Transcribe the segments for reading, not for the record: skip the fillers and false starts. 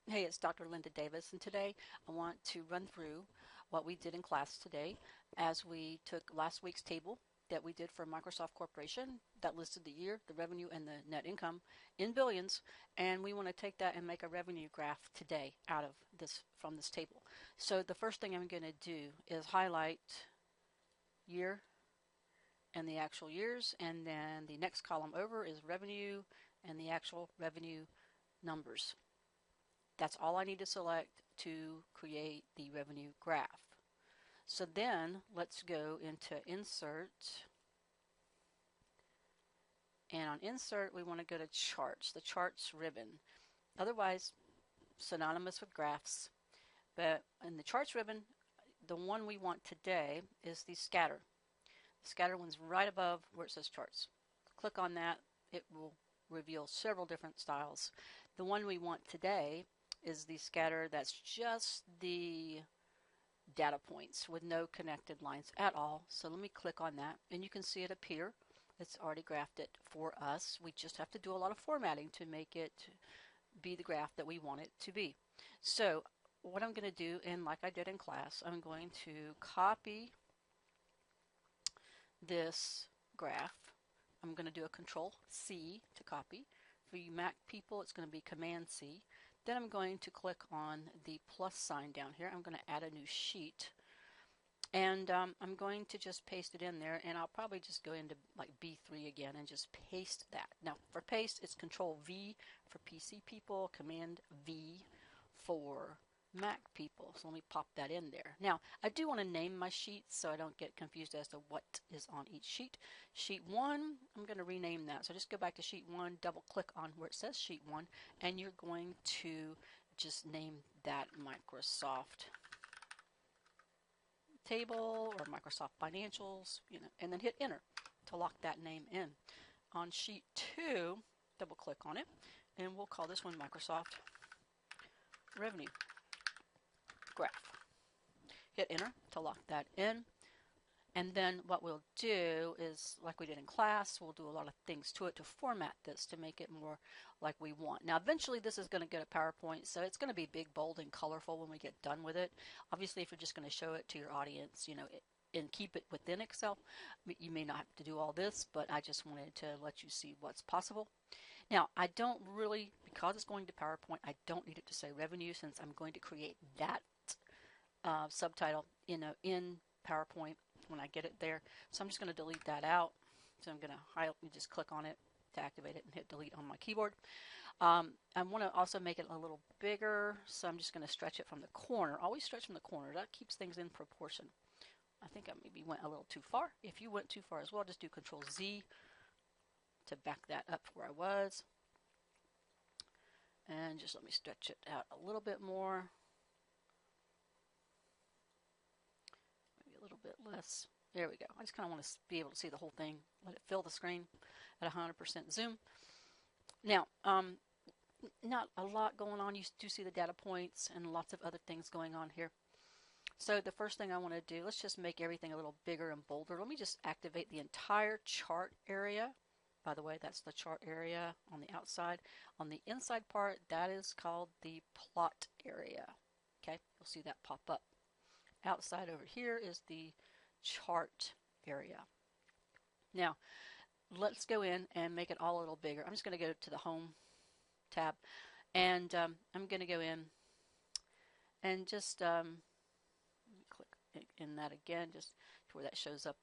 Hey, it's Dr. Linda Davis, and today I want to run through what we did in class today as we took last week's table that we did for Microsoft Corporation that listed the year, the revenue, and the net income in billions, and we want to take that and make a revenue graph today out of this from this table. So the first thing I'm going to do is highlight year and the actual years, and then the next column over is revenue and the actual revenue numbers. That's all I need to select to create the revenue graph. So then let's go into Insert. And on Insert, we want to go to Charts, the Charts ribbon. Otherwise, synonymous with graphs. But in the Charts ribbon, the one we want today is the Scatter. The Scatter one's right above where it says Charts. Click on that. It will reveal several different styles. The one we want today is the scatter that's just the data points with no connected lines at all. So let me click on that and you can see it appear. It's already graphed it for us. We just have to do a lot of formatting to make it be the graph that we want it to be. So what I'm going to do, and like I did in class, I'm going to copy this graph. I'm going to do a Control C to copy. For you Mac people, it's going to be Command C. Then I'm going to click on the plus sign down here. I'm going to add a new sheet. And I'm going to just paste it in there, and I'll probably just go into like B3 again and just paste that. Now for paste, it's Control V for PC people, Command V for Mac people. So let me pop that in there. Now I do want to name my sheets so I don't get confused as to what is on each sheet. Sheet 1, I'm going to rename that. So just go back to Sheet 1, double click on where it says Sheet 1, and you're going to just name that Microsoft Table or Microsoft Financials, and then hit Enter to lock that name in. On Sheet 2, double click on it, and we'll call this one Microsoft Revenue Graph. Hit Enter to lock that in. And then what we'll do is, like we did in class, we'll do a lot of things to it to format this to make it more like we want. Now, eventually this is going to go to PowerPoint, so it's going to be big, bold, and colorful when we get done with it. Obviously, if you're just going to show it to your audience, and keep it within Excel, you may not have to do all this, but I just wanted to let you see what's possible. Now, I don't really, because it's going to PowerPoint, I don't need it to say revenue since I'm going to create that subtitle in PowerPoint when I get it there. So I'm just going to delete that out. So I'm going to just click on it to activate it and hit delete on my keyboard. I want to also make it a little bigger, so I'm just going to stretch it from the corner. Always stretch from the corner. That keeps things in proportion. I think I maybe went a little too far. If you went too far as well, just do Control Z to back that up where I was. And just let me stretch it out a little bit more. Maybe a little bit less. There we go. I just kind of want to be able to see the whole thing. Let it fill the screen at 100% zoom. Now, not a lot going on. You do see the data points and lots of other things going on here. So the first thing I want to do, let's just make everything a little bigger and bolder. Let me just activate the entire chart area. By the way, that's the chart area on the outside. On the inside part, that is called the plot area. Okay, you'll see that pop up. Outside over here is the chart area. Now, let's go in and make it all a little bigger. I'm just going to go to the Home tab, and I'm going to go in and just click in that again, just to where that shows up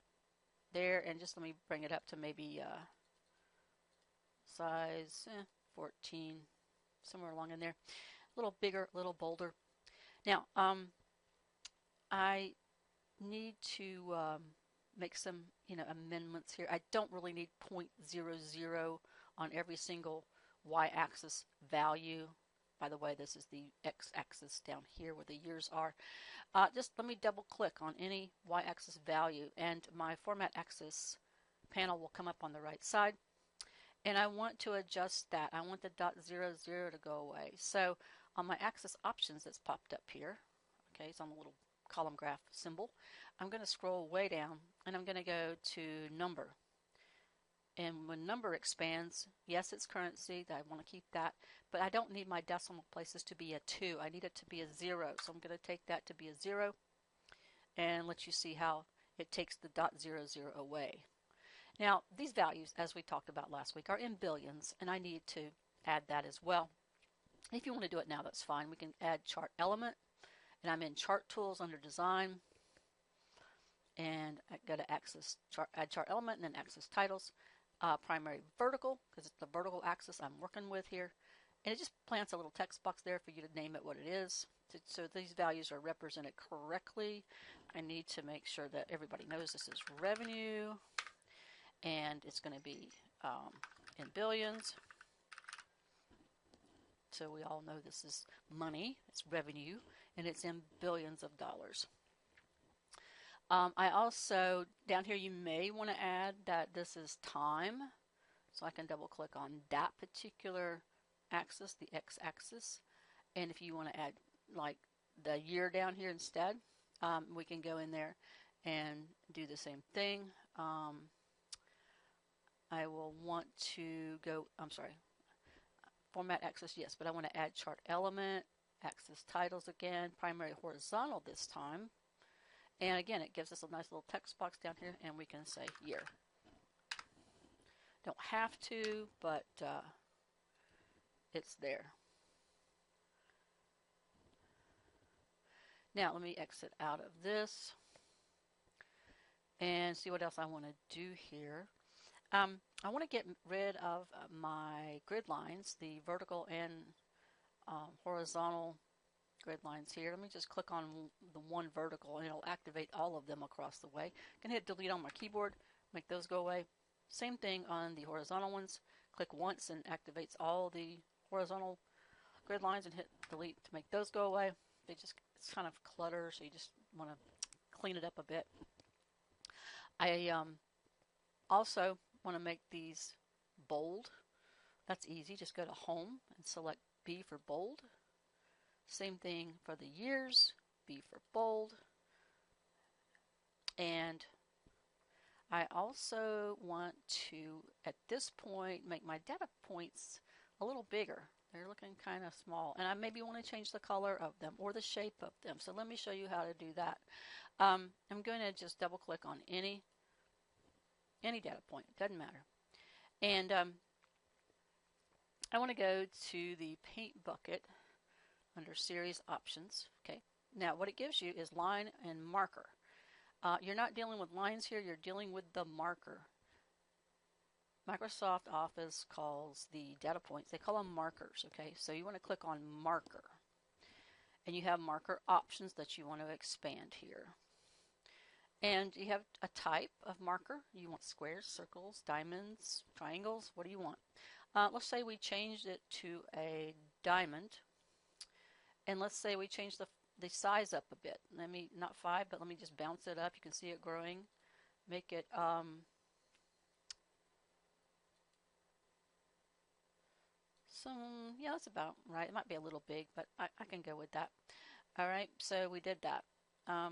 there, and just let me bring it up to maybe size 14, somewhere along in there. A little bigger, a little bolder. Now, I need to make some amendments here. I don't really need 0.00 on every single y-axis value. By the way, this is the x-axis down here where the years are. Just let me double click on any y-axis value and my format axis panel will come up on the right side. And I want to adjust that. I want the .00 to go away. So on my axis options that's popped up here, okay, it's on the little column graph symbol, I'm going to scroll way down and I'm going to go to number. And when number expands, yes, it's currency. I want to keep that, but I don't need my decimal places to be a 2. I need it to be a 0. So I'm going to take that to be a 0 and let you see how it takes the .00 away. Now, these values, as we talked about last week, are in billions, and I need to add that as well. If you want to do it now, that's fine. We can add chart element, and I'm in chart tools under design, and I go to axis chart, add chart element, and then axis titles. Primary vertical, because it's the vertical axis I'm working with here. And it just plants a little text box there for you to name it what it is. So these values are represented correctly. I need to make sure that everybody knows this is revenue, and it's going to be in billions. So we all know this is money, it's revenue, and it's in billions of dollars. I also, down here you may want to add that this is time. So I can double click on that particular axis, the x-axis. And if you want to add like the year down here instead, we can go in there and do the same thing. I will want to go, I'm sorry, format axis, yes, but I want to add chart element, axis titles again, primary horizontal this time. And again, it gives us a nice little text box down here, and we can say year. Don't have to, but it's there. Now let me exit out of this and see what else I want to do here. I want to get rid of my grid lines, the vertical and horizontal grid lines here. Let me just click on the one vertical and it'll activate all of them across the way. I can hit delete on my keyboard, make those go away. Same thing on the horizontal ones. Click once and activates all the horizontal grid lines, and hit delete to make those go away. It's kind of clutter, so you just want to clean it up a bit. I also want to make these bold. That's easy. Just go to home and select B for bold. Same thing for the years, B for bold. And I also want to, at this point, make my data points a little bigger. They're looking kind of small. And I maybe want to change the color of them or the shape of them. So let me show you how to do that. I'm going to just double click on any data point. It doesn't matter. And I want to go to the paint bucket under series options. Okay. Now what it gives you is line and marker. You're not dealing with lines here, you're dealing with the marker. Microsoft Office calls the data points, they call them markers. Okay, so you want to click on marker. And you have marker options that you want to expand here. And you have a type of marker. You want squares, circles, diamonds, triangles. What do you want? Let's say we changed it to a diamond. And let's say we change the size up a bit. Let me, not 5, but let me just bounce it up. You can see it growing. Make it yeah, that's about right. It might be a little big, but I can go with that. All right, so we did that. Let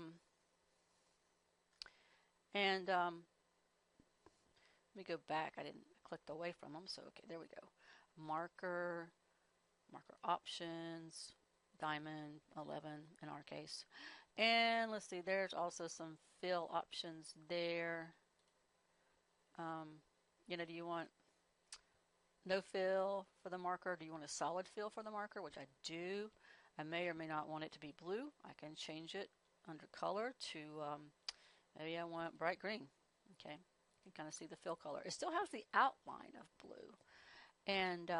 me go back. I didn't click away from them, so okay, there we go. Marker options, diamond 11 in our case. And let's see, there's also some fill options there. You know, do you want no fill for the marker? Do you want a solid fill for the marker, which I do? I may or may not want it to be blue. I can change it under color to maybe I want bright green. Okay, you can kind of see the fill color. It still has the outline of blue, and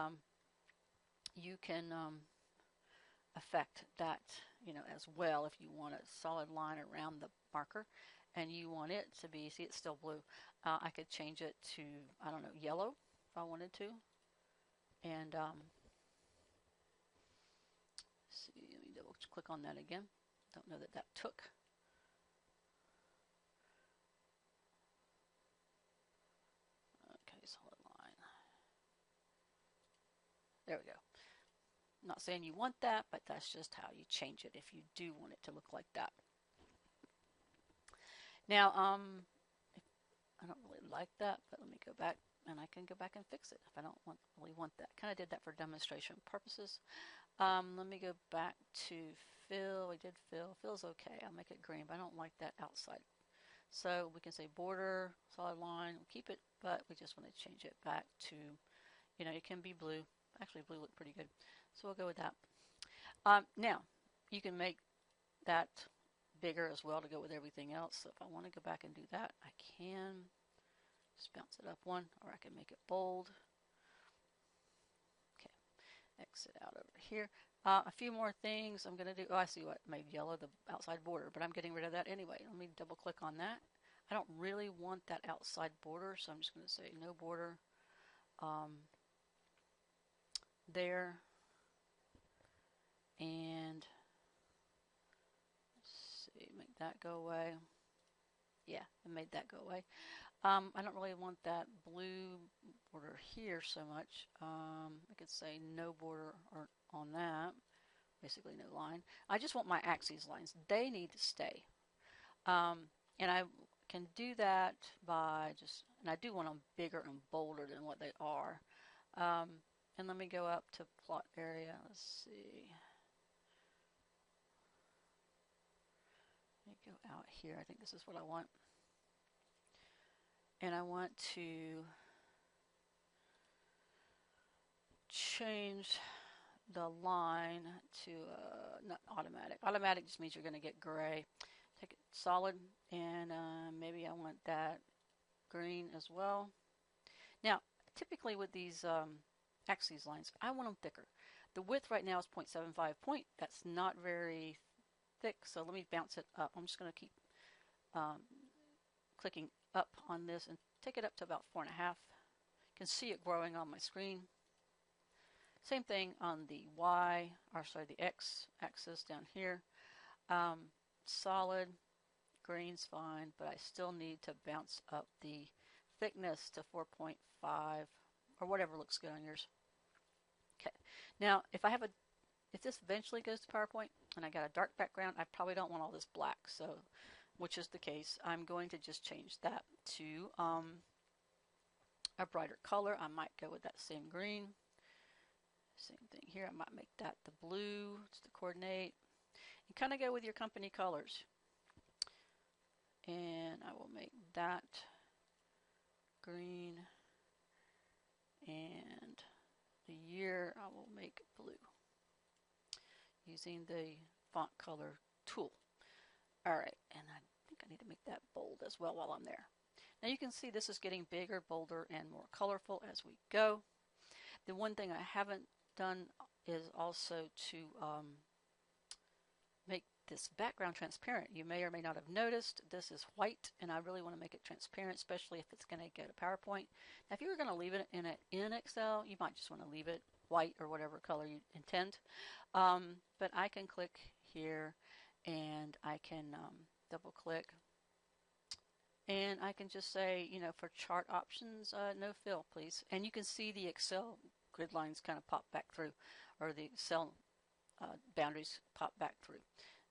you can affect that, you know, as well if you want a solid line around the marker and you want it to be, see, it's still blue. I could change it to, I don't know, yellow if I wanted to. And see, let me double click on that again. Don't know that took. Okay, solid line. There we go. I'm not saying you want that, but that's just how you change it if you do want it to look like that. Now, I don't really like that, but let me go back and I can go back and fix it if I don't really want that. Kind of did that for demonstration purposes. Let me go back to fill. We did fill. Fill's okay. I'll make it green, but I don't like that outside. So we can say border, solid line, we'll keep it, but we just want to change it back to, it can be blue. Actually, blue looked pretty good. So we'll go with that. Now, you can make that bigger as well to go with everything else. So if I want to go back and do that, I can. Just bounce it up one, or I can make it bold. Okay, exit out over here. A few more things I'm going to do. Oh, I see what made yellow, the outside border, but I'm getting rid of that anyway. Let me double click on that. I don't really want that outside border, so I'm just going to say no border there. And let's see, make that go away. Yeah, I made that go away. I don't really want that blue border here so much. I could say no border or on that, basically no line. I just want my axes lines. They need to stay. And I can do that by just, and I do want them bigger and bolder than what they are. And let me go up to plot area. Let's see. Let me go out here. I think this is what I want. And I want to change the line to not automatic. Automatic just means you're going to get gray. Take it solid, and maybe I want that green as well. Now, typically with these axes lines, I want them thicker. The width right now is 0.75 point. That's not very thick, so let me bounce it up. I'm just going to keep clicking up on this and take it up to about 4.5. You can see it growing on my screen. Same thing on the the X axis down here. Solid, green's fine, but I still need to bounce up the thickness to 4.5 or whatever looks good on yours. Okay. Now, if this eventually goes to PowerPoint and I got a dark background, I probably don't want all this black. So, which is the case, I'm going to just change that to a brighter color. I might go with that same green. Same thing here. I might make that the blue to coordinate. And kind of go with your company colors. And I will make that green. And the year I will make blue. Using the font color tool. Alright, and I think I need to make that bold as well while I'm there. Now you can see this is getting bigger, bolder, and more colorful as we go. The one thing I haven't done is also to make this background transparent. You may or may not have noticed this is white, and I really want to make it transparent, especially if it's going to go to PowerPoint. Now if you were going to leave it in Excel, you might just want to leave it white or whatever color you intend. But I can click here and I can double click, and I can just say, for chart options, no fill, please. And you can see the Excel grid lines kind of pop back through, or the cell boundaries pop back through.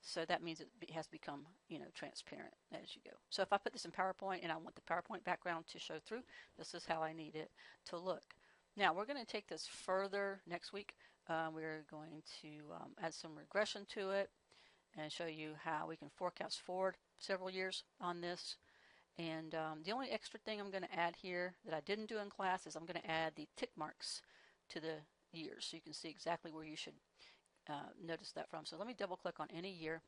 So that means it has become, transparent as you go. So if I put this in PowerPoint and I want the PowerPoint background to show through, this is how I need it to look. Now we're going to take this further next week. We're going to add some regression to it and show you how we can forecast forward several years on this. And the only extra thing I'm going to add here that I didn't do in class is I'm going to add the tick marks to the years, so you can see exactly where you should notice that from. So let me double click on any year,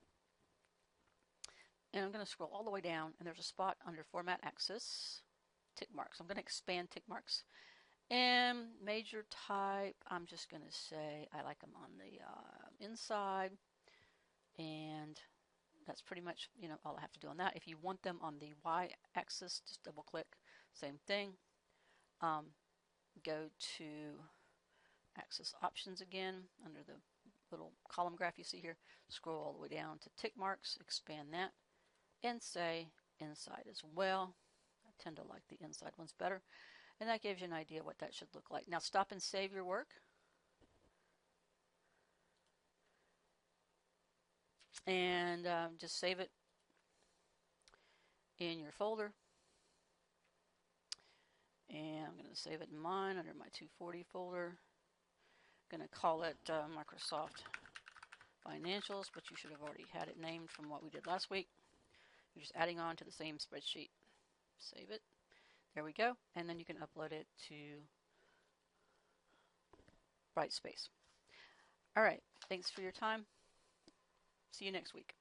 and I'm going to scroll all the way down, and there's a spot under Format Axis, tick marks. I'm going to expand tick marks. And major type, I'm just going to say I like them on the inside, and that's pretty much all I have to do on that. If you want them on the y-axis, just double click, same thing. Go to axis options again under the little column graph you see here, scroll all the way down to tick marks, expand that, and say inside as well. I tend to like the inside ones better, and that gives you an idea what that should look like. Now stop and save your work. And just save it in your folder. And I'm going to save it in mine under my 240 folder. I'm going to call it Microsoft Financials, but you should have already had it named from what we did last week. You're just adding on to the same spreadsheet. Save it. There we go. And then you can upload it to Brightspace. All right. Thanks for your time. See you next week.